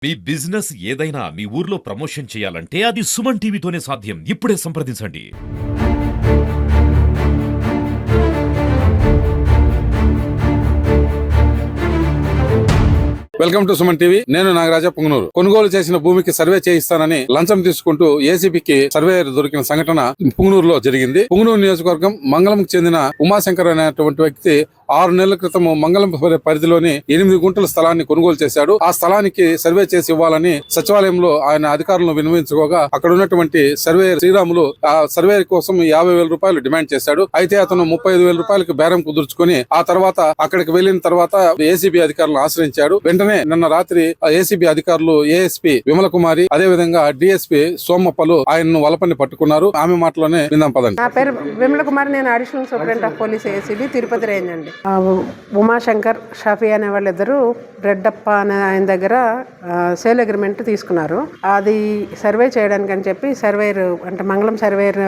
మీ business ఏదైనా మీ ఊర్లో promotion చేయాలంటే అది సుమన్ టీవీతోనే సాధ్యం. ఇప్పుడే సంప్రదించండి. Welcome to Suman TV. నేను నాగరాజ పుంగనూరు. కొనుగోలు చేసిన భూమికి సర్వే చేయిస్తానని లంచం తీసుకుంటూ ఏసీబీకి సర్వేయర్ దొరికిన సంఘటన పుంగనూరులో జరిగింది. పుంగనూరు నియోజకవర్గం మంగళంకు చెందిన ఉమాశంకర్ అనేటువంటి వ్యక్తి 6 నెలల క్రితం మంగళం పరిధిలోని 8 గుంటల స్థలాన్ని కొనుగోలు చేశాడు. ఆ స్థలానికి సర్వే చేసి ఇవ్వాలని సచివాలయంలో ఆయన అధికారులను విన్నవించుకోగా అక్కడ ఉన్నటువంటి సర్వేయర్ శ్రీరాములు ఆ సర్వే కోసం 50,000 రూపాయలు డిమాండ్ చేశాడు. అయితే అతను 35,000 రూపాయలకు బేరం కుదుర్చుకుని ఆ తర్వాత అక్కడికి వెళ్లిన తర్వాత ఏసీబీ అధికారులను ఆశ్రయించాడు. వెంటనే నిన్న రాత్రి ఏసీబీ అధికారులు ఏఎస్పీ విమల కుమారి అదే విధంగా డిఎస్పీ సోమప్పలు ఆయన్ను వలపని పట్టుకున్నారు. ఆమె మాటలోనే విందాం పదండి. నా పేరు విమల కుమారి. నేను additional superintendent of police ACB Tirupati range అండి. ఉమాశంకర్ షఫీ అనే వాళ్ళిద్దరు రెడ్డప్ప అనే ఆయన దగ్గర సేల్ అగ్రిమెంట్ తీసుకున్నారు. అది సర్వే చేయడానికి అని చెప్పి సర్వేయర్ అంటే మంగళం సర్వేయర్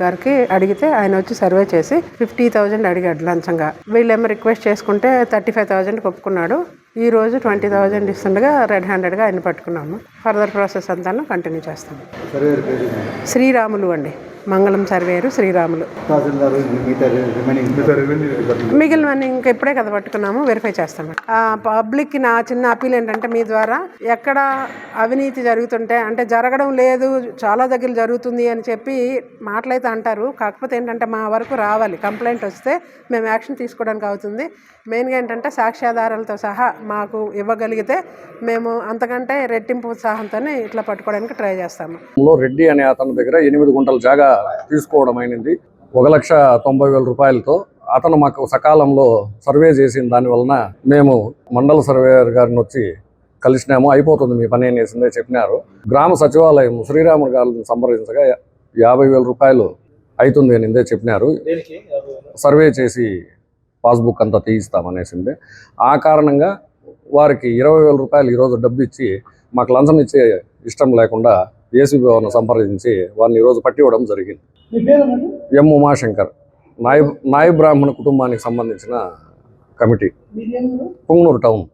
గారికి అడిగితే ఆయన వచ్చి సర్వే చేసి 50,000 అడిగాడు లంచంగా. వీళ్ళేమో రిక్వెస్ట్ చేసుకుంటే 35,000 ఒప్పుకున్నాడు. ఈ రోజు 20,000 ఇస్తుండగా రెడ్ హ్యాండెడ్గా ఆయన పట్టుకున్నాము. ఫర్దర్ ప్రాసెస్ అంతా కంటిన్యూ చేస్తాము. శ్రీరాములు అండి, మంగళం సర్వేయరు శ్రీరాములు. మిగిలినవన్నీ ఇంకా ఇప్పుడే కదా పట్టుకున్నాము, వెరిఫై చేస్తాము. పబ్లిక్కి నా చిన్న అపీల్ ఏంటంటే మీ ద్వారా ఎక్కడ అవినీతి జరుగుతుంటే అంటే జరగడం లేదు చాలా దగ్గర జరుగుతుంది అని చెప్పి మాటలైతే అంటారు. కాకపోతే ఏంటంటే మా వరకు రావాలి, కంప్లైంట్ వస్తే మేము యాక్షన్ తీసుకోవడానికి అవుతుంది. మెయిన్గా ఏంటంటే సాక్ష్యాధారాలతో సహా మాకు ఇవ్వగలిగితే మేము అంతకంటే రెట్టింపు ఉత్సాహంతో ఇట్లా పట్టుకోవడానికి ట్రై చేస్తాము. రెడ్డి అనే అతని దగ్గర 8 గుంటల జాగా తీసుకోవడం అయినది 1,90,000 రూపాయలతో. అతను మాకు సకాలంలో సర్వే చేసిన దాని వలన మేము మండల సర్వేయర్ గారిని వచ్చి కలిసినాము. అయిపోతుంది మీ పని అనేసిందే చెప్పినారు. గ్రామ సచివాలయం శ్రీరాములు గారిని సంప్రదించగా 50,000 రూపాయలు అవుతుంది అనిందే చెప్పినారు. సర్వే చేసి పాస్బుక్ అంతా తీయిస్తామనేసిందే. ఆ కారణంగా వారికి 20,000 రూపాయలు ఈరోజు డబ్బు ఇచ్చి మాకు లంచం ఇచ్చే ఇష్టం లేకుండా ఏసీబీ వారిని సంప్రదించి వారిని ఈరోజు పట్టివ్వడం జరిగింది. ఎం ఉమాశంకర్, నాయ బ్రాహ్మణ కుటుంబానికి సంబంధించిన కమిటీ, పుంగనూరు టౌన్.